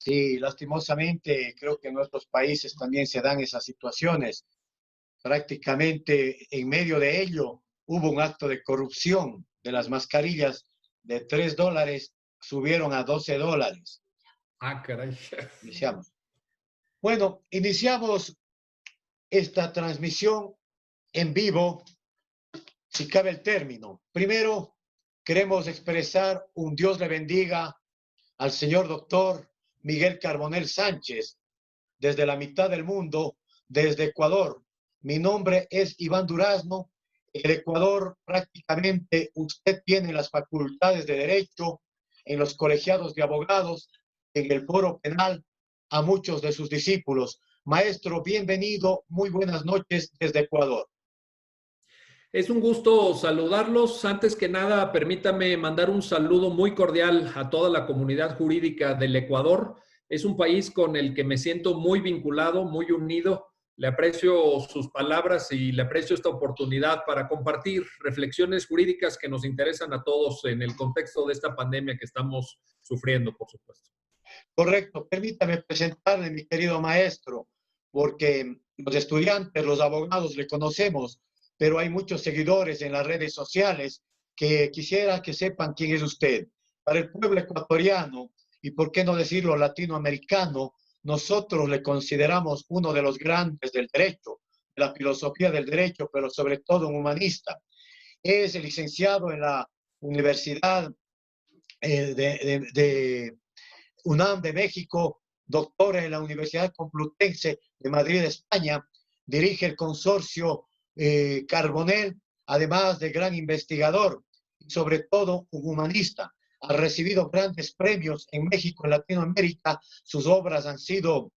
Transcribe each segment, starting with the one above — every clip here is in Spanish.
Sí, lastimosamente creo que en nuestros países también se dan esas situaciones. Prácticamente en medio de ello hubo un acto de corrupción de las mascarillas de $3, subieron a $12. Ah, caray. Iniciamos. Bueno, iniciamos esta transmisión en vivo, si cabe el término. Primero, queremos expresar un Dios le bendiga al señor doctor Miguel Carbonell Sánchez, desde la mitad del mundo, desde Ecuador. Mi nombre es Iván Durazno. El Ecuador, prácticamente usted tiene las facultades de Derecho, en los colegiados de abogados, en el foro penal, a muchos de sus discípulos. Maestro, bienvenido, muy buenas noches desde Ecuador. Es un gusto saludarlos. Antes que nada, permítame mandar un saludo muy cordial a toda la comunidad jurídica del Ecuador. Es un país con el que me siento muy vinculado, muy unido. Le aprecio sus palabras y le aprecio esta oportunidad para compartir reflexiones jurídicas que nos interesan a todos en el contexto de esta pandemia que estamos sufriendo, por supuesto. Correcto, permítame presentarle, mi querido maestro, porque los estudiantes, los abogados le conocemos, pero hay muchos seguidores en las redes sociales que quisiera que sepan quién es usted. Para el pueblo ecuatoriano y por qué no decirlo latinoamericano, nosotros le consideramos uno de los grandes del derecho, de la filosofía del derecho, pero sobre todo un humanista. Es licenciado en la Universidad de UNAM de México, doctor en la Universidad Complutense de Madrid, España, dirige el consorcio Carbonell, además de gran investigador y sobre todo un humanista. Ha recibido grandes premios en México, en Latinoamérica. Sus obras han sido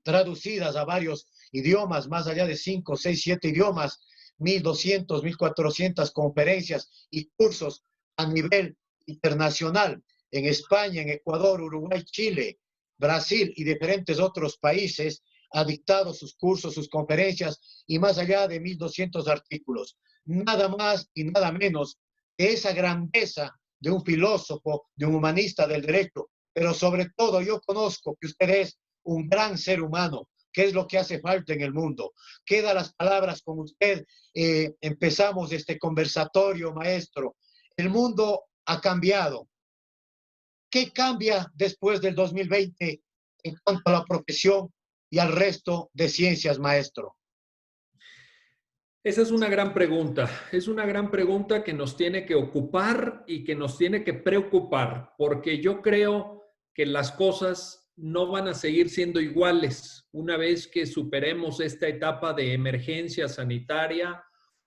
traducidas a varios idiomas, más allá de 5, 6, 7 idiomas, 1.200, 1.400 conferencias y cursos a nivel internacional en España, en Ecuador, Uruguay, Chile, Brasil y diferentes otros países. Ha dictado sus cursos, sus conferencias y más allá de 1.200 artículos. Nada más y nada menos que esa grandeza de un filósofo, de un humanista del derecho, pero sobre todo yo conozco que usted es un gran ser humano. ¿Qué es lo que hace falta en el mundo? Queda las palabras con usted. Empezamos este conversatorio, maestro. El mundo ha cambiado. ¿Qué cambia después del 2020 en cuanto a la profesión y al resto de ciencias, maestro? Esa es una gran pregunta. Es una gran pregunta que nos tiene que ocupar y que nos tiene que preocupar, porque yo creo que las cosas no van a seguir siendo iguales una vez que superemos esta etapa de emergencia sanitaria,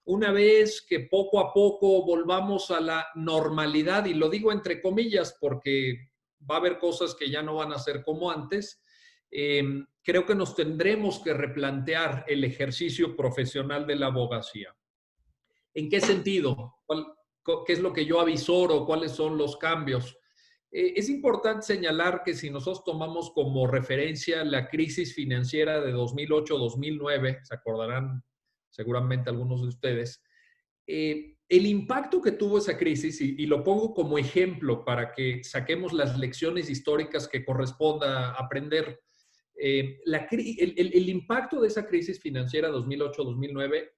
una vez que poco a poco volvamos a la normalidad, y lo digo entre comillas porque va a haber cosas que ya no van a ser como antes. Creo que nos tendremos que replantear el ejercicio profesional de la abogacía. ¿En qué sentido? ¿Qué es lo que yo avisoro? ¿Cuáles son los cambios? Es importante señalar que si nosotros tomamos como referencia la crisis financiera de 2008-2009, se acordarán seguramente algunos de ustedes, el impacto que tuvo esa crisis, y lo pongo como ejemplo para que saquemos las lecciones históricas que corresponda aprender, el impacto de esa crisis financiera 2008-2009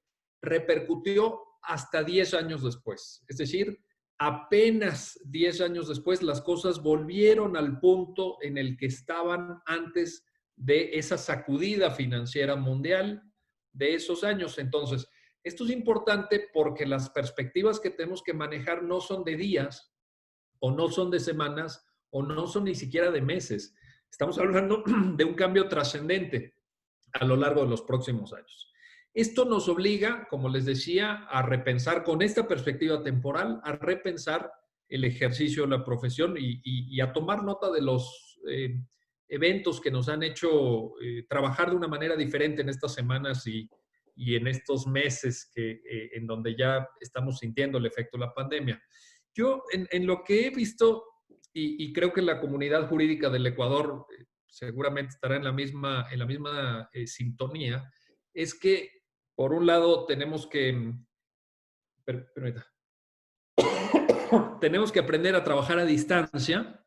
repercutió hasta 10 años después. Es decir, apenas 10 años después las cosas volvieron al punto en el que estaban antes de esa sacudida financiera mundial de esos años. Entonces, esto es importante porque las perspectivas que tenemos que manejar no son de días o no son de semanas o no son ni siquiera de meses. Estamos hablando de un cambio trascendente a lo largo de los próximos años. Esto nos obliga, como les decía, a repensar con esta perspectiva temporal, a repensar el ejercicio de la profesión y a tomar nota de los eventos que nos han hecho trabajar de una manera diferente en estas semanas y en estos meses en donde ya estamos sintiendo el efecto de la pandemia. Yo, en lo que he visto, y creo que la comunidad jurídica del Ecuador seguramente estará en la misma sintonía, es que, por un lado, tenemos que, tenemos que aprender a trabajar a distancia,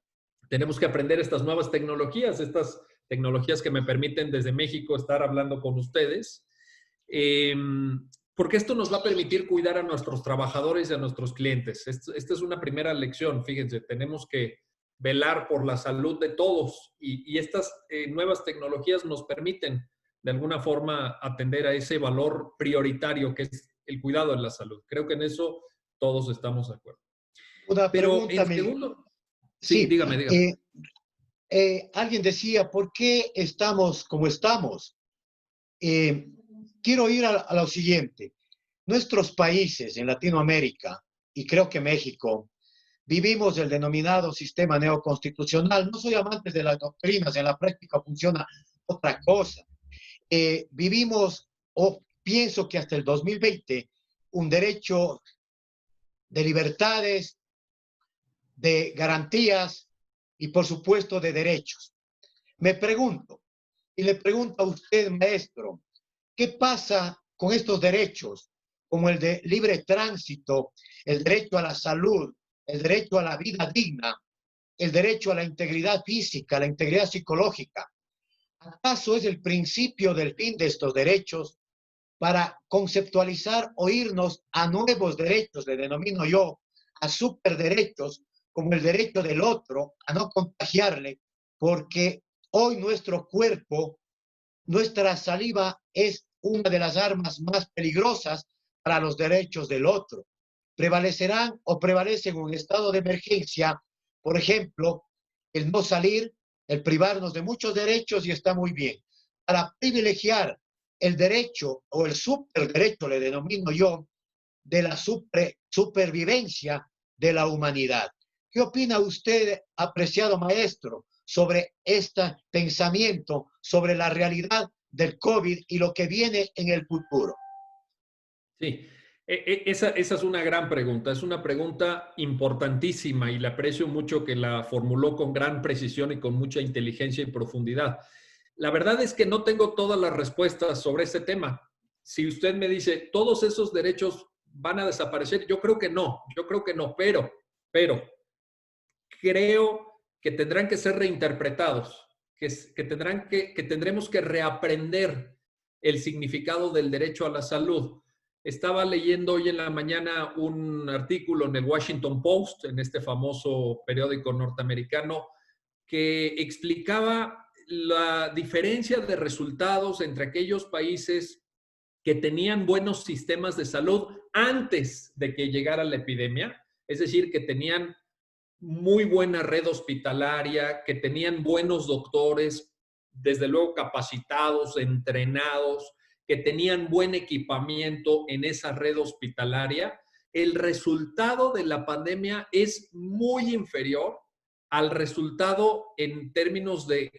Tenemos que aprender estas nuevas tecnologías, estas tecnologías que me permiten desde México estar hablando con ustedes, eh, porque esto nos va a permitir cuidar a nuestros trabajadores y a nuestros clientes. Esta es una primera lección, fíjense, tenemos que velar por la salud de todos y estas nuevas tecnologías nos permiten de alguna forma atender a ese valor prioritario que es el cuidado de la salud. Creo que en eso todos estamos de acuerdo. Una Pero pregunta, en segundo, sí, sí, dígame, dígame. alguien decía, ¿por qué estamos como estamos? Eh, Quiero ir a lo siguiente. Nuestros países en Latinoamérica, y creo que México, vivimos el denominado sistema neoconstitucional. No soy amante de las doctrinas, en la práctica funciona otra cosa. Vivimos, o pienso que hasta el 2020, un derecho de libertades, de garantías y, por supuesto, de derechos. Me pregunto, y le pregunto a usted, maestro, ¿qué pasa con estos derechos, como el de libre tránsito, el derecho a la salud, el derecho a la vida digna, el derecho a la integridad física, la integridad psicológica? ¿Acaso es el principio del fin de estos derechos para conceptualizar o irnos a nuevos derechos, le denomino yo, a superderechos, como el derecho del otro a no contagiarle, porque hoy nuestro cuerpo, nuestra saliva es una de las armas más peligrosas para los derechos del otro? Prevalecerán o prevalecen en un estado de emergencia, por ejemplo, el no salir, el privarnos de muchos derechos y está muy bien. Para privilegiar el derecho o el superderecho, le denomino yo, de la supervivencia de la humanidad. ¿Qué opina usted, apreciado maestro, sobre este pensamiento, sobre la realidad del COVID y lo que viene en el futuro? Sí, esa es una gran pregunta, es una pregunta importantísima y le aprecio mucho que la formuló con gran precisión y con mucha inteligencia y profundidad. La verdad es que no tengo todas las respuestas sobre este tema. Si usted me dice, ¿todos esos derechos van a desaparecer? Yo creo que no, pero creo que tendrán que ser reinterpretados, que tendremos que reaprender el significado del derecho a la salud. Estaba leyendo hoy en la mañana un artículo en el Washington Post, en este famoso periódico norteamericano, que explicaba la diferencia de resultados entre aquellos países que tenían buenos sistemas de salud antes de que llegara la epidemia, es decir, que tenían muy buena red hospitalaria, que tenían buenos doctores, desde luego capacitados, entrenados, que tenían buen equipamiento en esa red hospitalaria. El resultado de la pandemia es muy inferior al resultado en términos de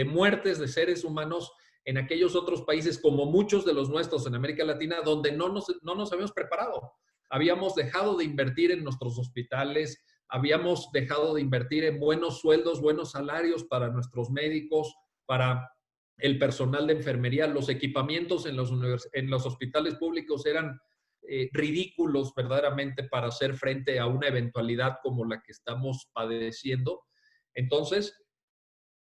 muertes de seres humanos en aquellos otros países, como muchos de los nuestros en América Latina, donde no nos habíamos preparado. Habíamos dejado de invertir en nuestros hospitales, habíamos dejado de invertir en buenos sueldos, buenos salarios para nuestros médicos, para el personal de enfermería. Los equipamientos en los hospitales públicos eran ridículos verdaderamente para hacer frente a una eventualidad como la que estamos padeciendo. Entonces,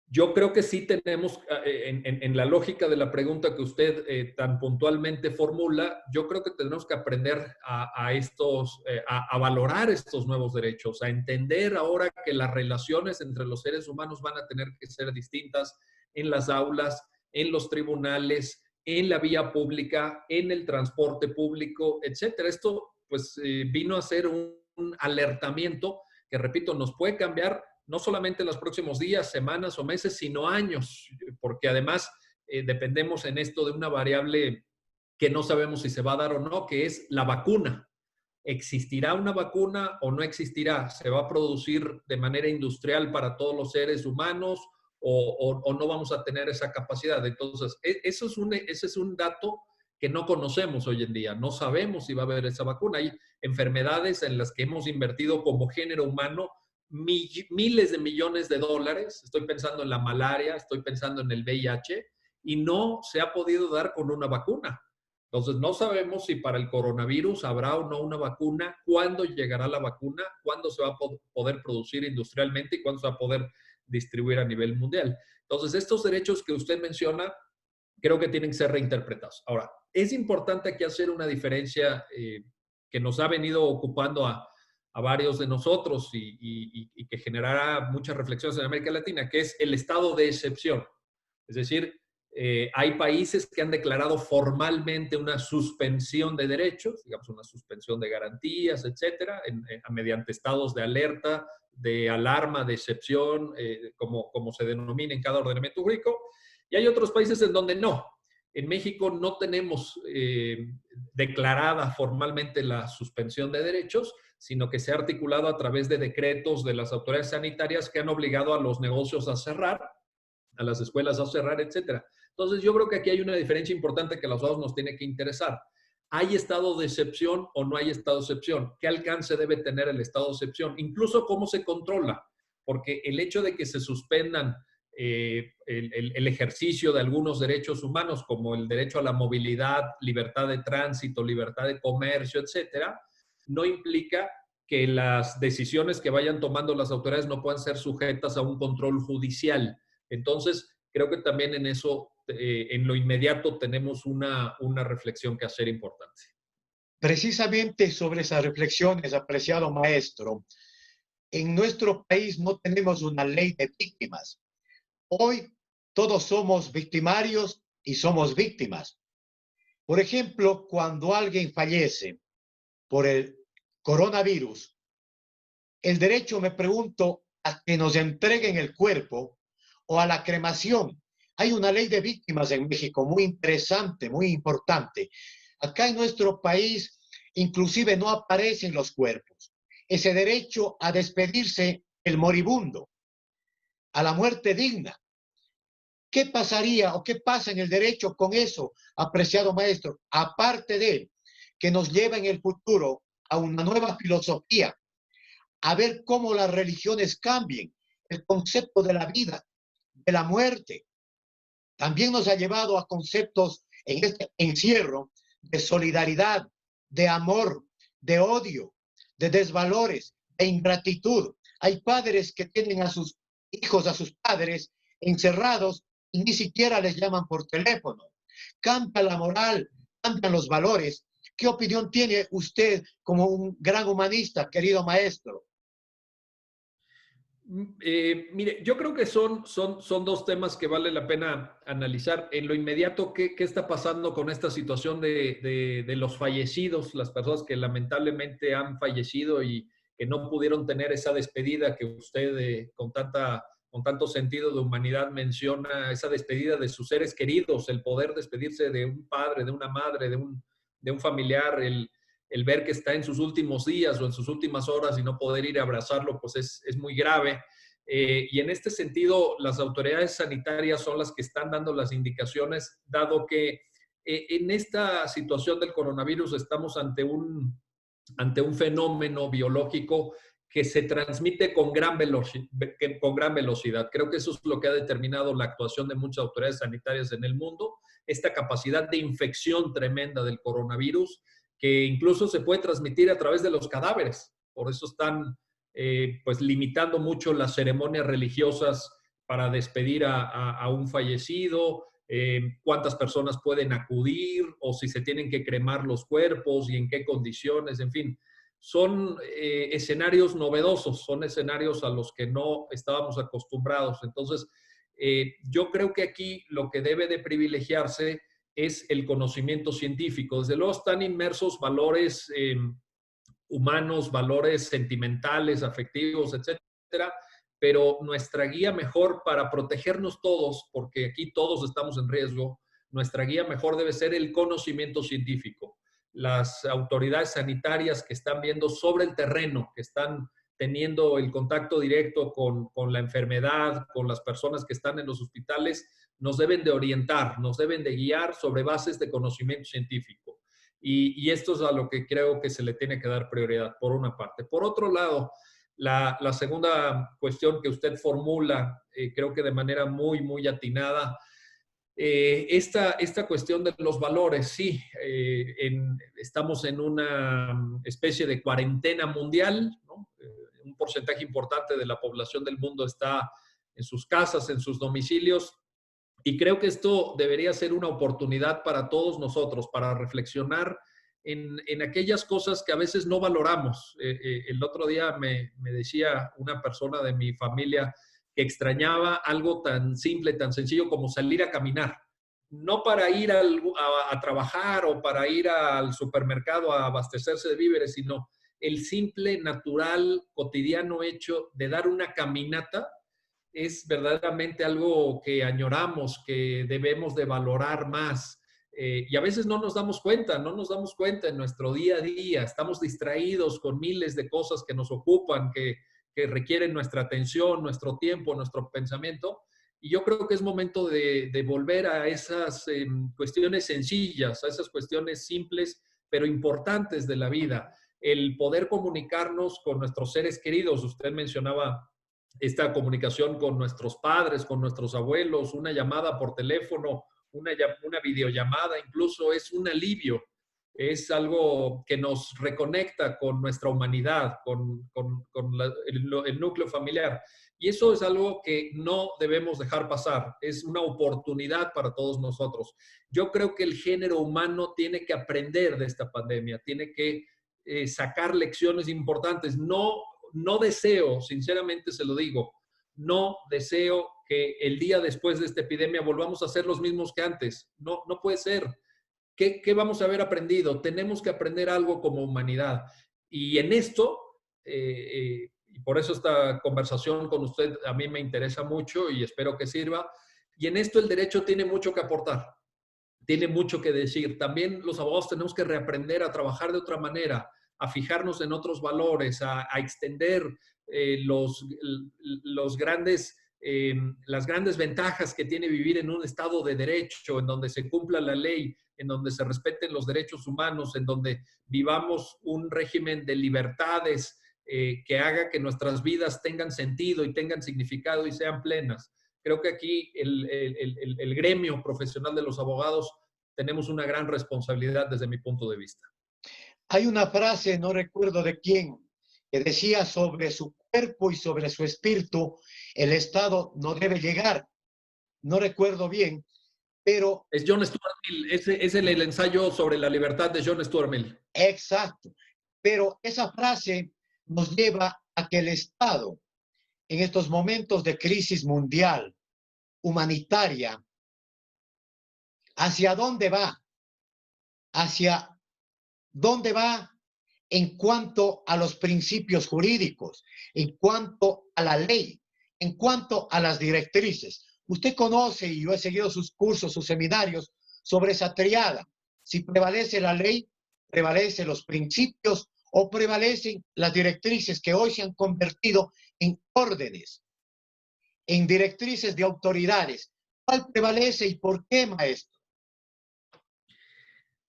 yo creo que sí tenemos, en la lógica de la pregunta que usted tan puntualmente formula, yo creo que tenemos que aprender a valorar estos nuevos derechos, a entender ahora que las relaciones entre los seres humanos van a tener que ser distintas en las aulas, en los tribunales, en la vía pública, en el transporte público, etcétera. Esto, pues, vino a ser un alertamiento que, repito, nos puede cambiar no solamente en los próximos días, semanas o meses, sino años, porque además dependemos en esto de una variable que no sabemos si se va a dar o no, que es la vacuna. ¿Existirá una vacuna o no existirá? ¿Se va a producir de manera industrial para todos los seres humanos o no vamos a tener esa capacidad? Entonces, ese es un dato que no conocemos hoy en día. No sabemos si va a haber esa vacuna. Hay enfermedades en las que hemos invertido como género humano miles de millones de dólares. Estoy pensando en la malaria, estoy pensando en el VIH, y no se ha podido dar con una vacuna. Entonces, no sabemos si para el coronavirus habrá o no una vacuna, cuándo llegará la vacuna, cuándo se va a poder producir industrialmente y cuándo se va a poder distribuir a nivel mundial. Entonces, estos derechos que usted menciona, creo que tienen que ser reinterpretados. Ahora, es importante aquí hacer una diferencia que nos ha venido ocupando a varios de nosotros y que generará muchas reflexiones en América Latina, que es el estado de excepción. Es decir, hay países que han declarado formalmente una suspensión de derechos, digamos una suspensión de garantías, etcétera, mediante estados de alerta, de alarma, de excepción, como se denomina en cada ordenamiento jurídico. Y hay otros países en donde no. En México no tenemos declarada formalmente la suspensión de derechos, sino que se ha articulado a través de decretos de las autoridades sanitarias que han obligado a los negocios a cerrar, a las escuelas a cerrar, etcétera. Entonces, yo creo que aquí hay una diferencia importante que a los dos nos tiene que interesar. ¿Hay estado de excepción o no hay estado de excepción? ¿Qué alcance debe tener el estado de excepción? Incluso cómo se controla, porque el hecho de que se suspendan el ejercicio de algunos derechos humanos, como el derecho a la movilidad, libertad de tránsito, libertad de comercio, etcétera, no implica que las decisiones que vayan tomando las autoridades no puedan ser sujetas a un control judicial. Entonces, creo que también en eso, en lo inmediato, tenemos una reflexión que hacer importante. Precisamente sobre esas reflexiones, apreciado maestro, en nuestro país no tenemos una ley de víctimas. Hoy todos somos victimarios y somos víctimas. Por ejemplo, cuando alguien fallece por el coronavirus, el derecho, me pregunto, a que nos entreguen el cuerpo o a la cremación. Hay una ley de víctimas en México muy interesante, muy importante. Acá en nuestro país, inclusive no aparecen los cuerpos. Ese derecho a despedirse el moribundo, a la muerte digna. ¿Qué pasaría o qué pasa en el derecho con eso, apreciado maestro? Aparte de que nos lleva en el futuro a una nueva filosofía, a ver cómo las religiones cambien el concepto de la vida, de la muerte. También nos ha llevado a conceptos en este encierro de solidaridad, de amor, de odio, de desvalores, de ingratitud. Hay padres que tienen a sus hijos, a sus padres encerrados y ni siquiera les llaman por teléfono. Cambia la moral, cambian los valores. ¿Qué opinión tiene usted como un gran humanista, querido maestro? Mire, yo creo que son dos temas que vale la pena analizar. En lo inmediato, ¿qué está pasando con esta situación de los fallecidos, las personas que lamentablemente han fallecido y que no pudieron tener esa despedida que usted con tanto sentido de humanidad menciona, esa despedida de sus seres queridos, el poder despedirse de un padre, de una madre, de un familiar, el ver que está en sus últimos días o en sus últimas horas y no poder ir a abrazarlo, pues es muy grave. Y en este sentido, las autoridades sanitarias son las que están dando las indicaciones, dado que en esta situación del coronavirus estamos ante un fenómeno biológico que se transmite con gran velocidad. Creo que eso es lo que ha determinado la actuación de muchas autoridades sanitarias en el mundo, esta capacidad de infección tremenda del coronavirus, que incluso se puede transmitir a través de los cadáveres. Por eso están pues limitando mucho las ceremonias religiosas para despedir a un fallecido, cuántas personas pueden acudir o si se tienen que cremar los cuerpos y en qué condiciones, en fin. Son escenarios novedosos, son escenarios a los que no estábamos acostumbrados. Entonces, yo creo que aquí lo que debe de privilegiarse es el conocimiento científico. Desde luego están inmersos valores humanos, valores sentimentales, afectivos, etcétera, pero nuestra guía mejor para protegernos todos, porque aquí todos estamos en riesgo, nuestra guía mejor debe ser el conocimiento científico. Las autoridades sanitarias que están viendo sobre el terreno, que están teniendo el contacto directo con la enfermedad, con las personas que están en los hospitales, nos deben de orientar, nos deben de guiar sobre bases de conocimiento científico. Y esto es a lo que creo que se le tiene que dar prioridad, por una parte. Por otro lado, la segunda cuestión que usted formula, creo que de manera muy, muy atinada, esta cuestión de los valores, sí, estamos en una especie de cuarentena mundial, ¿no? Un porcentaje importante de la población del mundo está en sus casas, en sus domicilios, y creo que esto debería ser una oportunidad para todos nosotros, para reflexionar en aquellas cosas que a veces no valoramos. El otro día me decía una persona de mi familia que extrañaba algo tan simple, tan sencillo como salir a caminar. No para ir a trabajar o para ir al supermercado a abastecerse de víveres, sino el simple, natural, cotidiano hecho de dar una caminata es verdaderamente algo que añoramos, que debemos de valorar más. Y a veces no nos damos cuenta en nuestro día a día. Estamos distraídos con miles de cosas que nos ocupan, que requieren nuestra atención, nuestro tiempo, nuestro pensamiento. Y yo creo que es momento de volver a esas cuestiones sencillas, a esas cuestiones simples, pero importantes de la vida. El poder comunicarnos con nuestros seres queridos. Usted mencionaba esta comunicación con nuestros padres, con nuestros abuelos, una llamada por teléfono, una videollamada, incluso es un alivio, es algo que nos reconecta con nuestra humanidad, el núcleo familiar. Y eso es algo que no debemos dejar pasar, es una oportunidad para todos nosotros. Yo creo que el género humano tiene que aprender de esta pandemia, tiene que sacar lecciones importantes. No deseo, sinceramente se lo digo, no deseo que el día después de esta epidemia volvamos a ser los mismos que antes. No puede ser. ¿Qué vamos a haber aprendido? Tenemos que aprender algo como humanidad. Y en esto, y por eso esta conversación con usted a mí me interesa mucho y espero que sirva, y en esto el derecho tiene mucho que aportar, tiene mucho que decir. También los abogados tenemos que reaprender a trabajar de otra manera, a fijarnos en otros valores, a extender los grandes, las grandes ventajas que tiene vivir en un Estado de derecho, en donde se cumpla la ley, en donde se respeten los derechos humanos, en donde vivamos un régimen de libertades que haga que nuestras vidas tengan sentido y tengan significado y sean plenas. Creo que aquí el gremio profesional de los abogados tenemos una gran responsabilidad desde mi punto de vista. Hay una frase, no recuerdo de quién, que decía sobre su cuerpo y sobre su espíritu, el Estado no debe llegar. No recuerdo bien, pero... Es John Stuart Mill, es el ensayo sobre la libertad de John Stuart Mill. Exacto. Pero esa frase nos lleva a que el Estado, en estos momentos de crisis mundial, humanitaria, ¿hacia dónde va? ¿Hacia dónde va en cuanto a los principios jurídicos, en cuanto a la ley, en cuanto a las directrices? Usted conoce, y yo he seguido sus cursos, sus seminarios sobre esa triada. Si prevalece la ley, prevalecen los principios o prevalecen las directrices que hoy se han convertido en órdenes, en directrices de autoridades. ¿Cuál prevalece y por qué, maestro?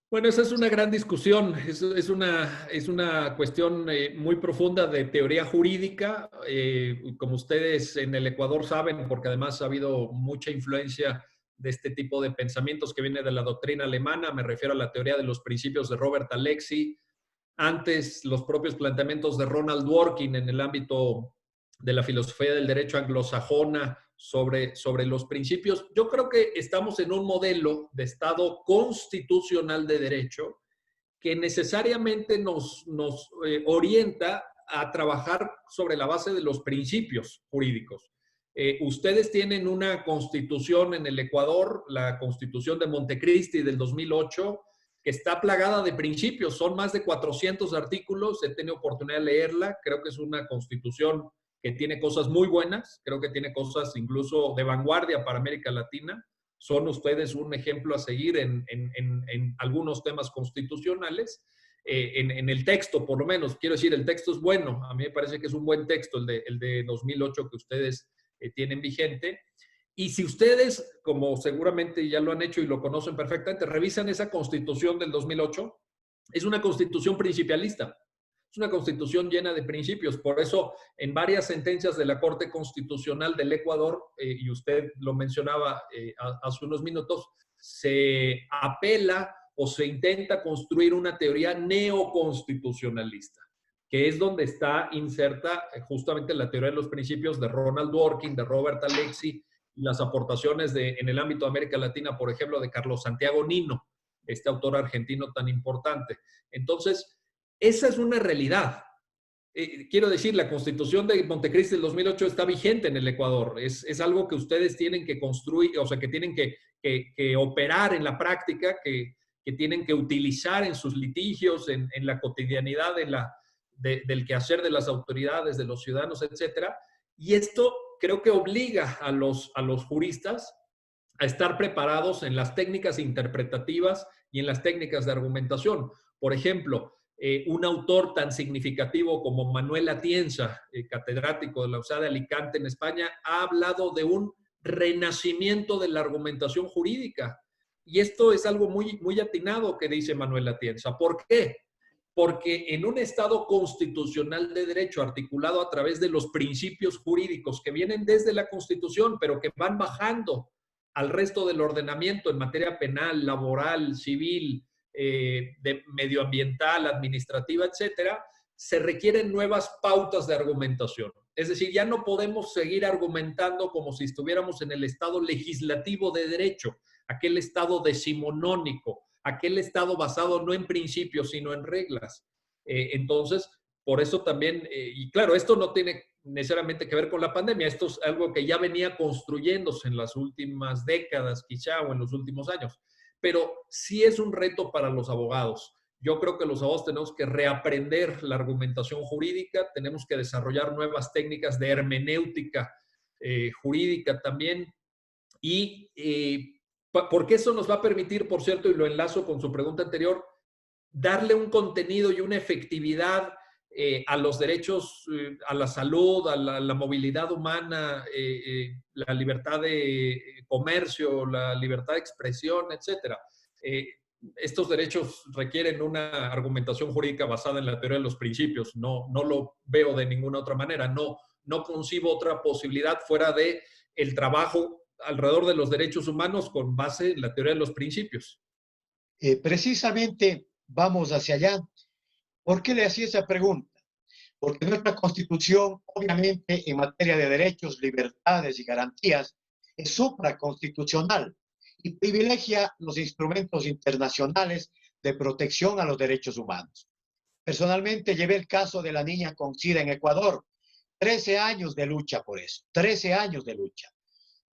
Bueno, esa es una gran discusión, es una cuestión muy profunda de teoría jurídica. Como ustedes en el Ecuador saben, porque además ha habido mucha influencia de este tipo de pensamientos que viene de la doctrina alemana, me refiero a la teoría de los principios de Robert Alexy, antes los propios planteamientos de Ronald Dworkin en el ámbito de la filosofía del derecho anglosajona sobre los principios. Yo creo que estamos en un modelo de Estado constitucional de derecho que necesariamente nos orienta a trabajar sobre la base de los principios jurídicos. Ustedes tienen una constitución en el Ecuador, la Constitución de Montecristi del 2008, que está plagada de principios. Son más de 400 artículos, he tenido oportunidad de leerla, creo que es una constitución que tiene cosas muy buenas, creo que tiene cosas incluso de vanguardia para América Latina. Son ustedes un ejemplo a seguir en algunos temas constitucionales. En el texto, por lo menos, quiero decir, el texto es bueno. A mí me parece que es un buen texto, el de 2008 que ustedes tienen vigente. Y si ustedes, como seguramente ya lo han hecho y lo conocen perfectamente, revisan esa constitución del 2008, es una constitución principalista. Es una constitución llena de principios. Por eso, en varias sentencias de la Corte Constitucional del Ecuador, y usted lo mencionaba hace unos minutos, se apela o se intenta construir una teoría neoconstitucionalista, que es donde está inserta justamente la teoría de los principios de Ronald Dworkin, de Robert Alexy, y las aportaciones en el ámbito de América Latina, por ejemplo, de Carlos Santiago Nino, este autor argentino tan importante. Entonces, esa es una realidad. Quiero decir, la Constitución de Montecristi del 2008 está vigente en el Ecuador. Es algo que ustedes tienen que construir, o sea, que tienen que operar en la práctica, que tienen que utilizar en sus litigios, en la cotidianidad del quehacer de las autoridades, de los ciudadanos, etcétera. Y esto creo que obliga a los juristas a estar preparados en las técnicas interpretativas y en las técnicas de argumentación. Por ejemplo, un autor tan significativo como Manuel Atienza, catedrático de la Universidad de Alicante en España, ha hablado de un renacimiento de la argumentación jurídica. Y esto es algo muy, muy atinado que dice Manuel Atienza. ¿Por qué? Porque en un Estado constitucional de derecho articulado a través de los principios jurídicos que vienen desde la Constitución, pero que van bajando al resto del ordenamiento en materia penal, laboral, civil, de medioambiental, administrativa, etcétera, se requieren nuevas pautas de argumentación. Es decir, ya no podemos seguir argumentando como si estuviéramos en el Estado legislativo de derecho, aquel Estado decimonónico, aquel Estado basado no en principios, sino en reglas. Entonces, por eso también, y claro, esto no tiene necesariamente que ver con la pandemia, esto es algo que ya venía construyéndose en las últimas décadas, quizá, o en los últimos años, pero sí es un reto para los abogados. Yo creo que los abogados tenemos que reaprender la argumentación jurídica, tenemos que desarrollar nuevas técnicas de hermenéutica jurídica también, y porque eso nos va a permitir, por cierto, y lo enlazo con su pregunta anterior, darle un contenido y una efectividad a los derechos, a la salud, a la movilidad humana, la libertad de comercio, la libertad de expresión, etcétera. Estos derechos requieren una argumentación jurídica basada en la teoría de los principios. No lo veo de ninguna otra manera. No concibo otra posibilidad fuera de el trabajo alrededor de los derechos humanos con base en la teoría de los principios. Precisamente vamos hacia allá. ¿Por qué le hacía esa pregunta? Porque nuestra Constitución, obviamente, en materia de derechos, libertades y garantías, es supraconstitucional y privilegia los instrumentos internacionales de protección a los derechos humanos. Personalmente llevé el caso de la niña con SIDA en Ecuador. 13 años de lucha por eso, 13 años de lucha.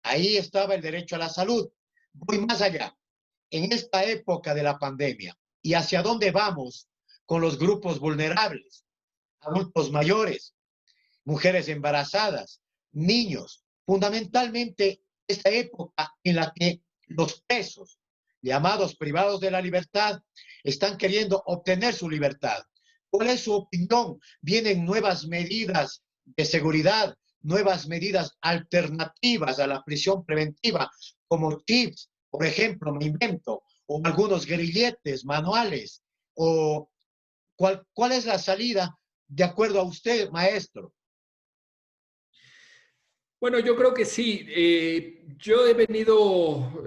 Ahí estaba el derecho a la salud. Voy más allá. En esta época de la pandemia, ¿y hacia dónde vamos con los grupos vulnerables? Adultos mayores, mujeres embarazadas, niños. Fundamentalmente, esta época en la que los presos, llamados privados de la libertad, están queriendo obtener su libertad. ¿Cuál es su opinión? Vienen nuevas medidas de seguridad, nuevas medidas alternativas a la prisión preventiva, como tips, por ejemplo, me invento, o algunos grilletes, manuales, o ¿cuál es la salida de acuerdo a usted, maestro? Bueno, yo creo que sí. Yo he venido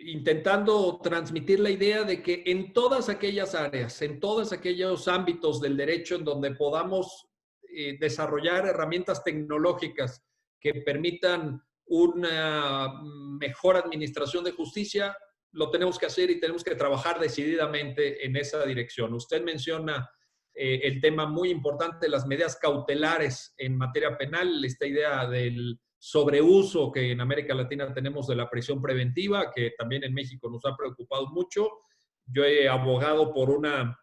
intentando transmitir la idea de que en todas aquellas áreas, en todos aquellos ámbitos del derecho en donde podamos desarrollar herramientas tecnológicas que permitan una mejor administración de justicia, lo tenemos que hacer y tenemos que trabajar decididamente en esa dirección. Usted menciona el tema muy importante de las medidas cautelares en materia penal, esta idea del sobreuso que en América Latina tenemos de la prisión preventiva, que también en México nos ha preocupado mucho. Yo he abogado por una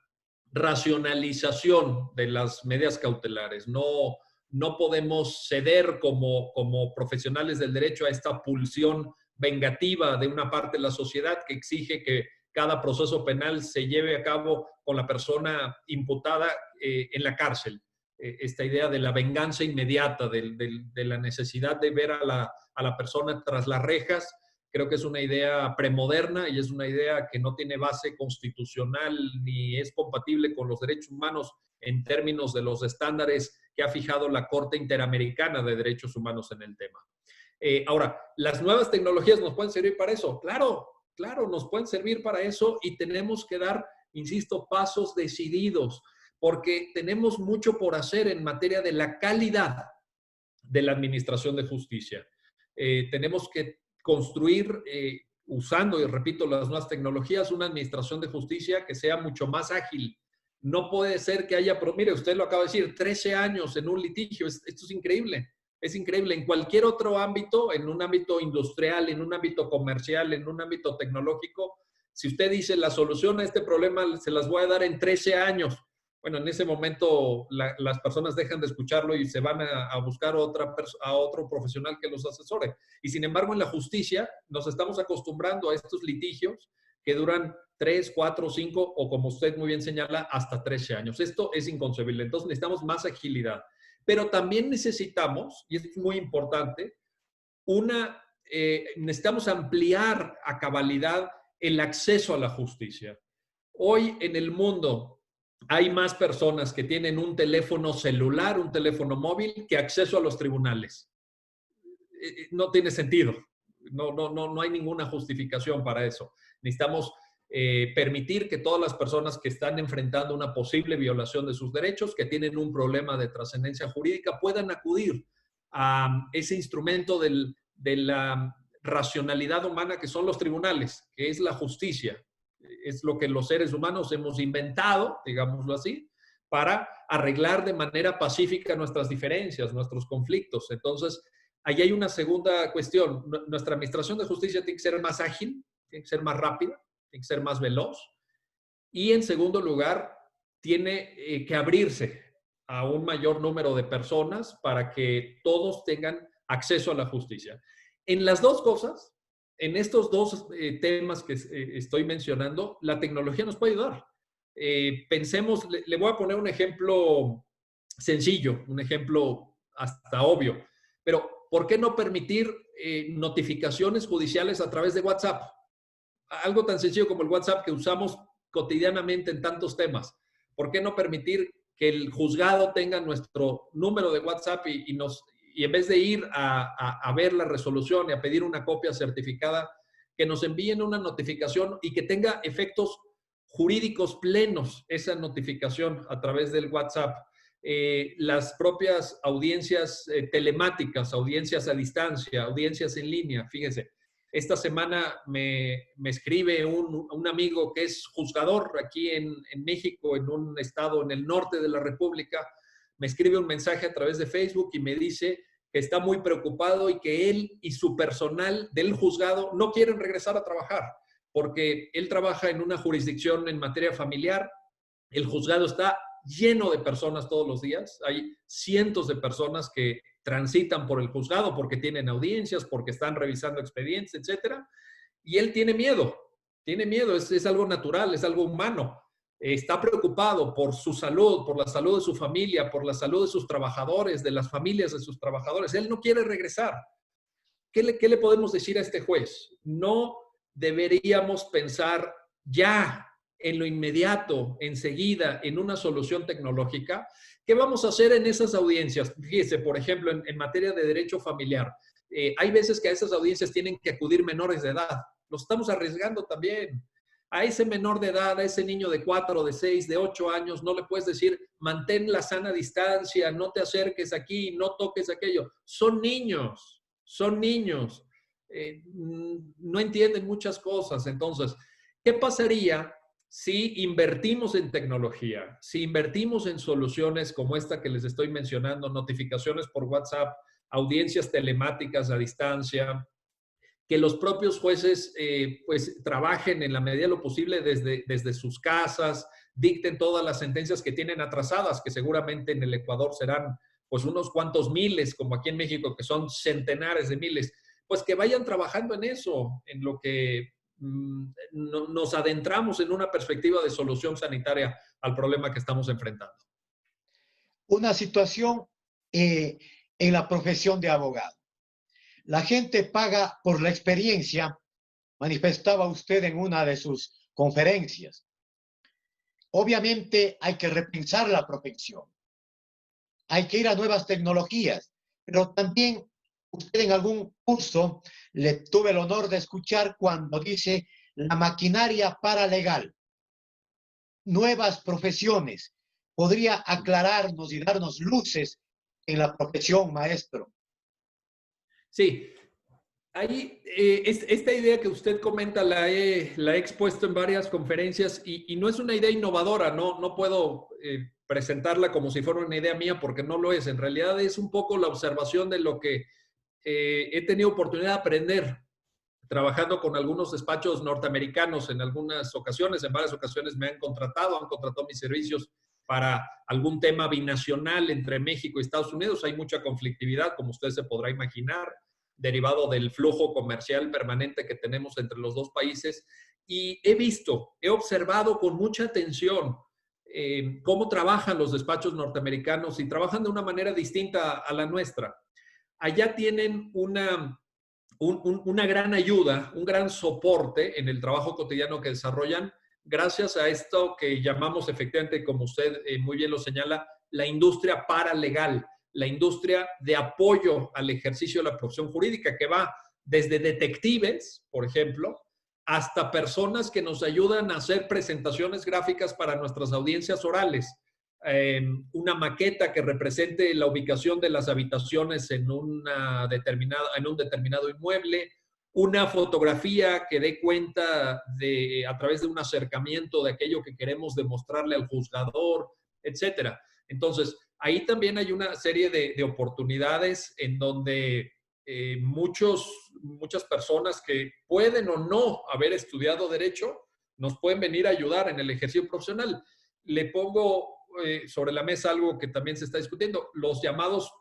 racionalización de las medidas cautelares. No podemos ceder como profesionales del derecho a esta pulsión vengativa de una parte de la sociedad que exige que cada proceso penal se lleve a cabo con la persona imputada en la cárcel. Esta idea de la venganza inmediata, de la necesidad de ver a la persona tras las rejas, Creo que es una idea premoderna y es una idea que no tiene base constitucional ni es compatible con los derechos humanos en términos de los estándares que ha fijado la Corte Interamericana de Derechos Humanos en el tema. Ahora, ¿las nuevas tecnologías nos pueden servir para eso? Claro, claro, nos pueden servir para eso y tenemos que dar, insisto, pasos decididos, porque tenemos mucho por hacer en materia de la calidad de la administración de justicia. Tenemos que construir, usando, y repito, las nuevas tecnologías, una administración de justicia que sea mucho más ágil. No puede ser que haya, pero mire, usted lo acaba de decir, 13 años en un litigio. Esto es increíble. Es increíble. En cualquier otro ámbito, en un ámbito industrial, en un ámbito comercial, en un ámbito tecnológico, si usted dice la solución a este problema se las voy a dar en 13 años, bueno, en ese momento las personas dejan de escucharlo y se van a buscar a otro profesional que los asesore. Y sin embargo, en la justicia nos estamos acostumbrando a estos litigios que duran 3, 4, 5 o, como usted muy bien señala, hasta 13 años. Esto es inconcebible. Entonces necesitamos más agilidad. Pero también necesitamos, y es muy importante, necesitamos ampliar a cabalidad el acceso a la justicia. Hoy en el mundo hay más personas que tienen un teléfono celular, un teléfono móvil, que acceso a los tribunales. No tiene sentido. No hay ninguna justificación para eso. Necesitamos permitir que todas las personas que están enfrentando una posible violación de sus derechos, que tienen un problema de trascendencia jurídica, puedan acudir a ese instrumento de la racionalidad humana que son los tribunales, que es la justicia. Es lo que los seres humanos hemos inventado, digámoslo así, para arreglar de manera pacífica nuestras diferencias, nuestros conflictos. Entonces, ahí hay una segunda cuestión. Nuestra administración de justicia tiene que ser más ágil, tiene que ser más rápida, tiene que ser más veloz. Y en segundo lugar, tiene que abrirse a un mayor número de personas para que todos tengan acceso a la justicia. En las dos cosas, en estos dos temas que estoy mencionando, la tecnología nos puede ayudar. Pensemos, le voy a poner un ejemplo sencillo, un ejemplo hasta obvio, pero ¿por qué no permitir notificaciones judiciales a través de WhatsApp? Algo tan sencillo como el WhatsApp que usamos cotidianamente en tantos temas. ¿Por qué no permitir que el juzgado tenga nuestro número de WhatsApp y en vez de ir a ver la resolución y a pedir una copia certificada, que nos envíen una notificación y que tenga efectos jurídicos plenos esa notificación a través del WhatsApp? Las propias audiencias telemáticas, audiencias a distancia, audiencias en línea, fíjense. Esta semana me escribe un amigo que es juzgador aquí en México, en un estado en el norte de la República. Me escribe un mensaje a través de Facebook y me dice que está muy preocupado y que él y su personal del juzgado no quieren regresar a trabajar porque él trabaja en una jurisdicción en materia familiar. El juzgado está lleno de personas todos los días. Hay cientos de personas que transitan por el juzgado porque tienen audiencias, porque están revisando expedientes, etcétera. Y él tiene miedo, es algo natural, es algo humano. Está preocupado por su salud, por la salud de su familia, por la salud de sus trabajadores, de las familias de sus trabajadores. Él no quiere regresar. ¿Qué le podemos decir a este juez? No deberíamos pensar ya en lo inmediato, enseguida, en una solución tecnológica. ¿Qué vamos a hacer en esas audiencias? Fíjese, por ejemplo, en materia de derecho familiar, hay veces que a esas audiencias tienen que acudir menores de edad. Los estamos arriesgando también. A ese menor de edad, a ese niño de 4, de 6, de 8 años, no le puedes decir, mantén la sana distancia, no te acerques aquí, no toques aquello. Son niños. No entienden muchas cosas. Entonces, ¿qué pasaría si invertimos en tecnología, si invertimos en soluciones como esta que les estoy mencionando, notificaciones por WhatsApp, audiencias telemáticas a distancia, que los propios jueces pues trabajen en la medida de lo posible desde sus casas, dicten todas las sentencias que tienen atrasadas, que seguramente en el Ecuador serán pues unos cuantos miles, como aquí en México, que son centenares de miles, pues que vayan trabajando en eso, en lo que nos adentramos en una perspectiva de solución sanitaria al problema que estamos enfrentando. Una situación en la profesión de abogado. La gente paga por la experiencia manifestaba usted en una de sus conferencias. Obviamente hay que repensar la profesión, hay que ir a nuevas tecnologías, pero también usted en algún curso le tuve el honor de escuchar cuando dice la maquinaria paralegal, nuevas profesiones. ¿Podría aclararnos y darnos luces en la profesión, maestro? Sí, ahí, esta idea que usted comenta la he expuesto en varias conferencias y no es una idea innovadora, no puedo presentarla como si fuera una idea mía porque no lo es. En realidad es un poco la observación de lo que he tenido oportunidad de aprender trabajando con algunos despachos norteamericanos en algunas ocasiones, en varias ocasiones me han contratado mis servicios para algún tema binacional entre México y Estados Unidos. Hay mucha conflictividad, como usted se podrá imaginar, derivado del flujo comercial permanente que tenemos entre los dos países. Y he observado con mucha atención cómo trabajan los despachos norteamericanos y trabajan de una manera distinta a la nuestra. Allá tienen una gran ayuda, un gran soporte en el trabajo cotidiano que desarrollan, gracias a esto que llamamos efectivamente, como usted muy bien lo señala, la industria paralegal, la industria de apoyo al ejercicio de la profesión jurídica, que va desde detectives, por ejemplo, hasta personas que nos ayudan a hacer presentaciones gráficas para nuestras audiencias orales. Una maqueta que represente la ubicación de las habitaciones en un determinado inmueble, una fotografía que dé cuenta a través de un acercamiento de aquello que queremos demostrarle al juzgador, etcétera. Entonces, ahí también hay una serie de oportunidades en donde muchas personas que pueden o no haber estudiado derecho nos pueden venir a ayudar en el ejercicio profesional. Le pongo sobre la mesa algo que también se está discutiendo, los llamados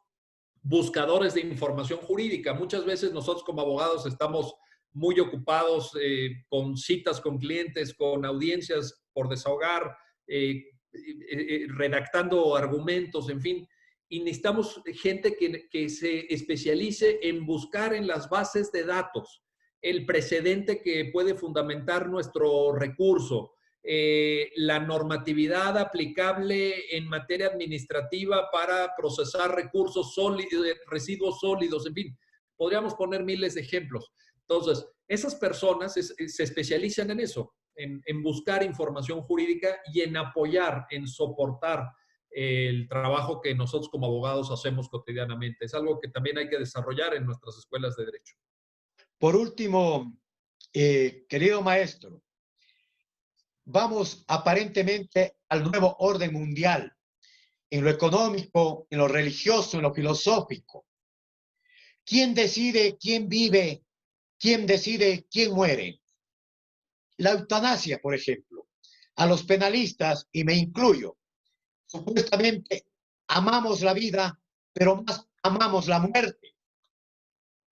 buscadores de información jurídica. Muchas veces nosotros como abogados estamos muy ocupados con citas con clientes, con audiencias por desahogar, redactando argumentos, en fin. Y necesitamos gente que se especialice en buscar en las bases de datos el precedente que puede fundamentar nuestro recurso, la normatividad aplicable en materia administrativa para procesar recursos sólidos, residuos sólidos, en fin, podríamos poner miles de ejemplos. Entonces, esas personas se especializan en eso, en buscar información jurídica y en apoyar, en soportar el trabajo que nosotros como abogados hacemos cotidianamente. Es algo que también hay que desarrollar en nuestras escuelas de derecho. Por último, querido maestro, vamos aparentemente al nuevo orden mundial, en lo económico, en lo religioso, en lo filosófico. ¿Quién decide quién vive? ¿Quién decide quién muere? La eutanasia, por ejemplo. A los penalistas, y me incluyo, supuestamente amamos la vida, pero más amamos la muerte.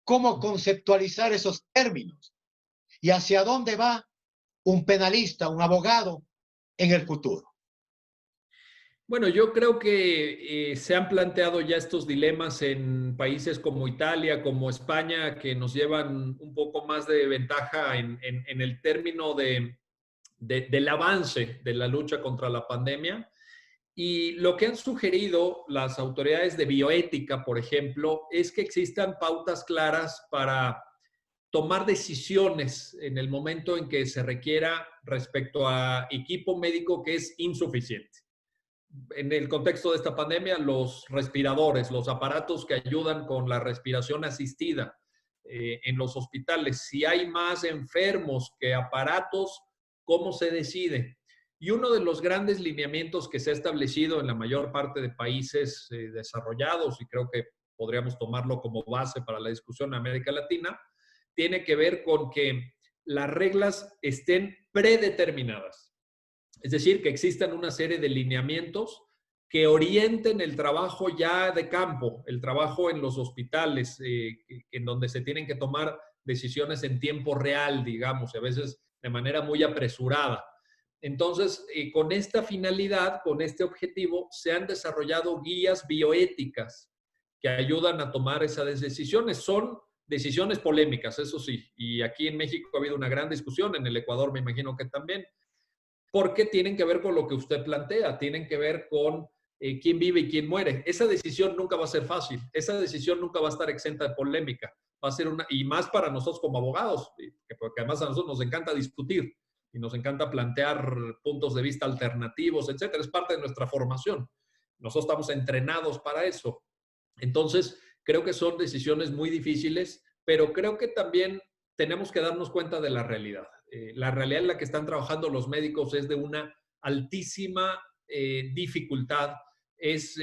¿Cómo conceptualizar esos términos? ¿Y hacia dónde va un penalista, un abogado en el futuro? Bueno, yo creo que se han planteado ya estos dilemas en países como Italia, como España, que nos llevan un poco más de ventaja en el término del avance de la lucha contra la pandemia. Y lo que han sugerido las autoridades de bioética, por ejemplo, es que existan pautas claras para tomar decisiones en el momento en que se requiera respecto a equipo médico que es insuficiente. En el contexto de esta pandemia, los respiradores, los aparatos que ayudan con la respiración asistida en los hospitales. Si hay más enfermos que aparatos, ¿cómo se decide? Y uno de los grandes lineamientos que se ha establecido en la mayor parte de países desarrollados, y creo que podríamos tomarlo como base para la discusión en América Latina, tiene que ver con que las reglas estén predeterminadas. Es decir, que existan una serie de lineamientos que orienten el trabajo ya de campo, el trabajo en los hospitales, en donde se tienen que tomar decisiones en tiempo real, digamos, y a veces de manera muy apresurada. Entonces, con esta finalidad, con este objetivo, se han desarrollado guías bioéticas que ayudan a tomar esas decisiones. Son decisiones polémicas, eso sí. Y aquí en México ha habido una gran discusión, en el Ecuador me imagino que también, porque tienen que ver con lo que usted plantea, tienen que ver con quién vive y quién muere. Esa decisión nunca va a ser fácil, esa decisión nunca va a estar exenta de polémica. Va a ser una, y más para nosotros como abogados, porque además a nosotros nos encanta discutir y nos encanta plantear puntos de vista alternativos, etcétera. Es parte de nuestra formación. Nosotros estamos entrenados para eso. Entonces, creo que son decisiones muy difíciles, pero creo que también tenemos que darnos cuenta de la realidad. La realidad en la que están trabajando los médicos es de una altísima dificultad, es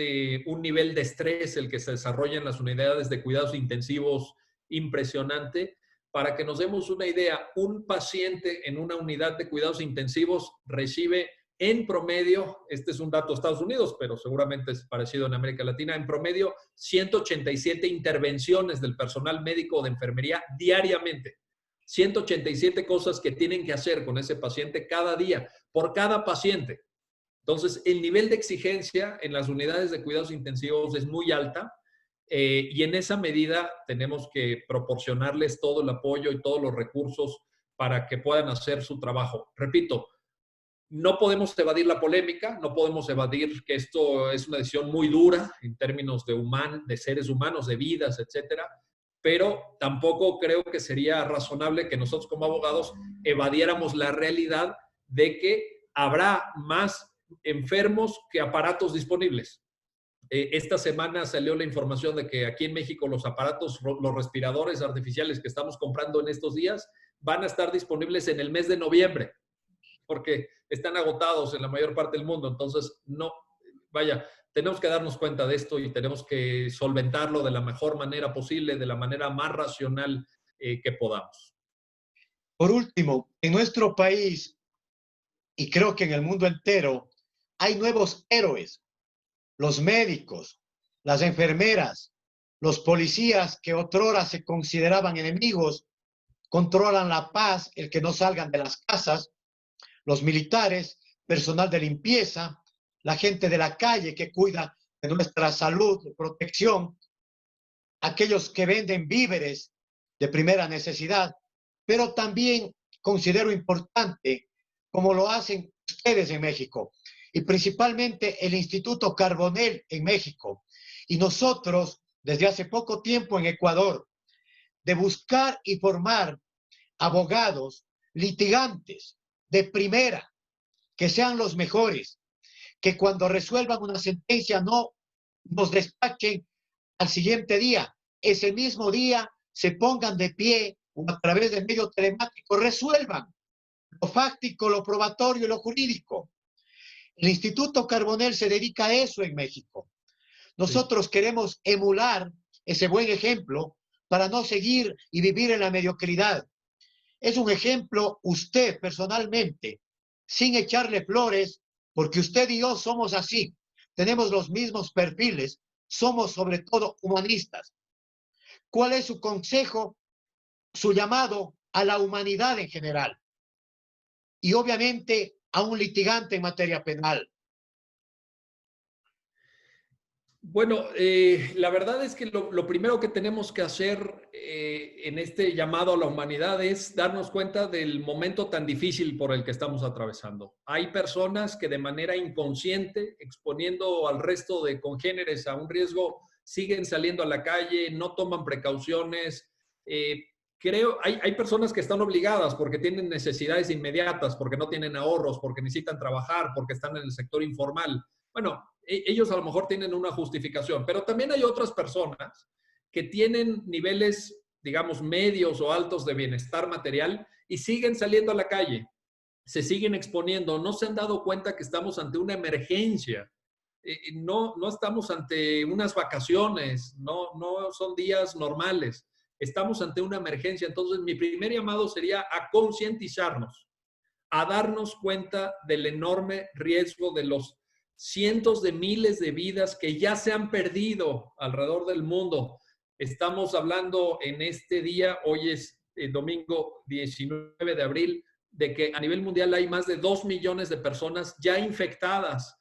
un nivel de estrés el que se desarrolla en las unidades de cuidados intensivos impresionante. Para que nos demos una idea, un paciente en una unidad de cuidados intensivos recibe en promedio, este es un dato de Estados Unidos, pero seguramente es parecido en América Latina, en promedio 187 intervenciones del personal médico o de enfermería diariamente. 187 cosas que tienen que hacer con ese paciente cada día, por cada paciente. Entonces, el nivel de exigencia en las unidades de cuidados intensivos es muy alta y en esa medida tenemos que proporcionarles todo el apoyo y todos los recursos para que puedan hacer su trabajo. Repito, no podemos evadir la polémica, no podemos evadir que esto es una decisión muy dura en términos de seres humanos, de vidas, etcétera, pero tampoco creo que sería razonable que nosotros como abogados evadiéramos la realidad de que habrá más enfermos que aparatos disponibles. Esta semana salió la información de que aquí en México los aparatos, los respiradores artificiales que estamos comprando en estos días van a estar disponibles en el mes de noviembre, porque están agotados en la mayor parte del mundo. Entonces, no, vaya, tenemos que darnos cuenta de esto y tenemos que solventarlo de la mejor manera posible, de la manera más racional que podamos. Por último, en nuestro país, y creo que en el mundo entero, hay nuevos héroes, los médicos, las enfermeras, los policías que otrora se consideraban enemigos, controlan la paz, el que no salgan de las casas, los militares, personal de limpieza, la gente de la calle que cuida de nuestra salud, de protección, aquellos que venden víveres de primera necesidad, pero también considero importante, como lo hacen ustedes en México, y principalmente el Instituto Carbonell en México, y nosotros desde hace poco tiempo en Ecuador, de buscar y formar abogados, litigantes de primera, que sean los mejores, que cuando resuelvan una sentencia no nos despachen al siguiente día, ese mismo día se pongan de pie o a través del medio telemático resuelvan lo fáctico, lo probatorio y lo jurídico. El Instituto Carbonell se dedica a eso en México. Nosotros queremos emular ese buen ejemplo para no seguir y vivir en la mediocridad. Es un ejemplo usted personalmente, sin echarle flores, porque usted y yo somos así, tenemos los mismos perfiles, somos sobre todo humanistas. ¿Cuál es su consejo, su llamado a la humanidad en general? Y obviamente a un litigante en materia penal. Bueno, la verdad es que lo primero que tenemos que hacer en este llamado a la humanidad es darnos cuenta del momento tan difícil por el que estamos atravesando. Hay personas que de manera inconsciente, exponiendo al resto de congéneres a un riesgo, siguen saliendo a la calle, no toman precauciones. Hay personas que están obligadas porque tienen necesidades inmediatas, porque no tienen ahorros, porque necesitan trabajar, porque están en el sector informal. Bueno, ellos a lo mejor tienen una justificación, pero también hay otras personas que tienen niveles, digamos, medios o altos de bienestar material y siguen saliendo a la calle, se siguen exponiendo, no se han dado cuenta que estamos ante una emergencia, no estamos ante unas vacaciones, no son días normales, estamos ante una emergencia. Entonces, mi primer llamado sería a concientizarnos, a darnos cuenta del enorme riesgo de los cientos de miles de vidas que ya se han perdido alrededor del mundo. Estamos hablando en este día, hoy es domingo 19 de abril, de que a nivel mundial hay más de 2 millones de personas ya infectadas,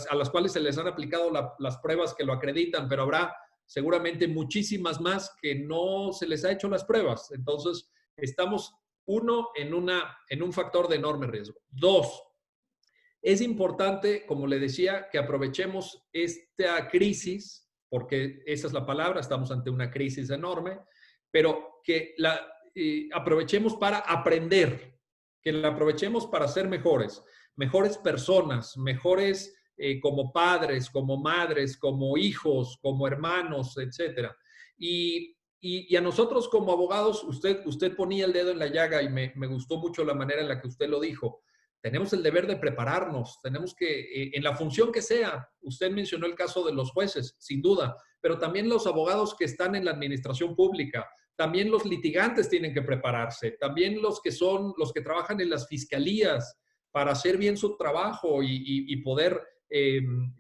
a las cuales se les han aplicado las pruebas que lo acreditan, pero habrá seguramente muchísimas más que no se les ha hecho las pruebas. Entonces, estamos, uno, en un factor de enorme riesgo. Dos, es importante, como le decía, que aprovechemos esta crisis, porque esa es la palabra, estamos ante una crisis enorme, pero que la aprovechemos para aprender, que la aprovechemos para ser mejores, mejores personas, mejores como padres, como madres, como hijos, como hermanos, etcétera. Y a nosotros como abogados, usted ponía el dedo en la llaga y me gustó mucho la manera en la que usted lo dijo. Tenemos el deber de prepararnos, tenemos que, en la función que sea, usted mencionó el caso de los jueces, sin duda, pero también los abogados que están en la administración pública, también los litigantes tienen que prepararse, también los que trabajan en las fiscalías para hacer bien su trabajo y poder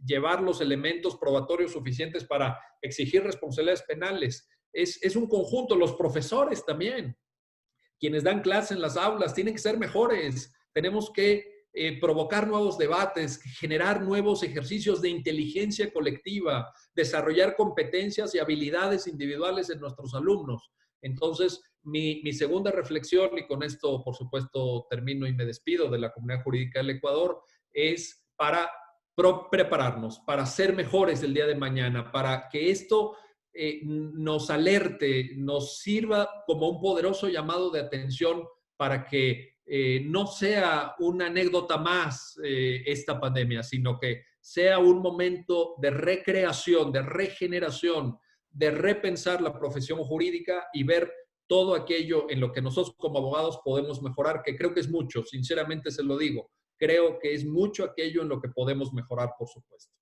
llevar los elementos probatorios suficientes para exigir responsabilidades penales. Es un conjunto, los profesores también, quienes dan clase en las aulas, tienen que ser mejores. Tenemos que provocar nuevos debates, generar nuevos ejercicios de inteligencia colectiva, desarrollar competencias y habilidades individuales en nuestros alumnos. Entonces, mi segunda reflexión, y con esto, por supuesto, termino y me despido de la comunidad jurídica del Ecuador, es para prepararnos, para ser mejores el día de mañana, para que esto nos alerte, nos sirva como un poderoso llamado de atención para que no sea una anécdota más esta pandemia, sino que sea un momento de recreación, de regeneración, de repensar la profesión jurídica y ver todo aquello en lo que nosotros como abogados podemos mejorar, que creo que es mucho, sinceramente se lo digo, creo que es mucho aquello en lo que podemos mejorar, por supuesto.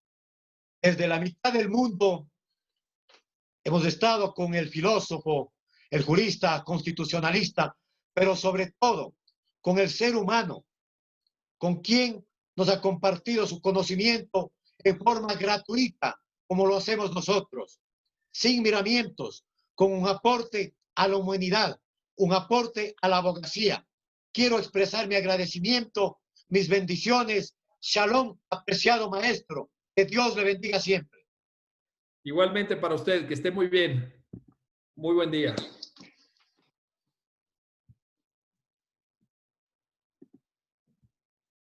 Desde la mitad del mundo hemos estado con el filósofo, el jurista, constitucionalista, pero sobre todo con el ser humano, con quien nos ha compartido su conocimiento en forma gratuita, como lo hacemos nosotros, sin miramientos, con un aporte a la humanidad, un aporte a la abogacía. Quiero expresar mi agradecimiento, mis bendiciones. Shalom, apreciado maestro. Que Dios le bendiga siempre. Igualmente para usted, que esté muy bien. Muy buen día.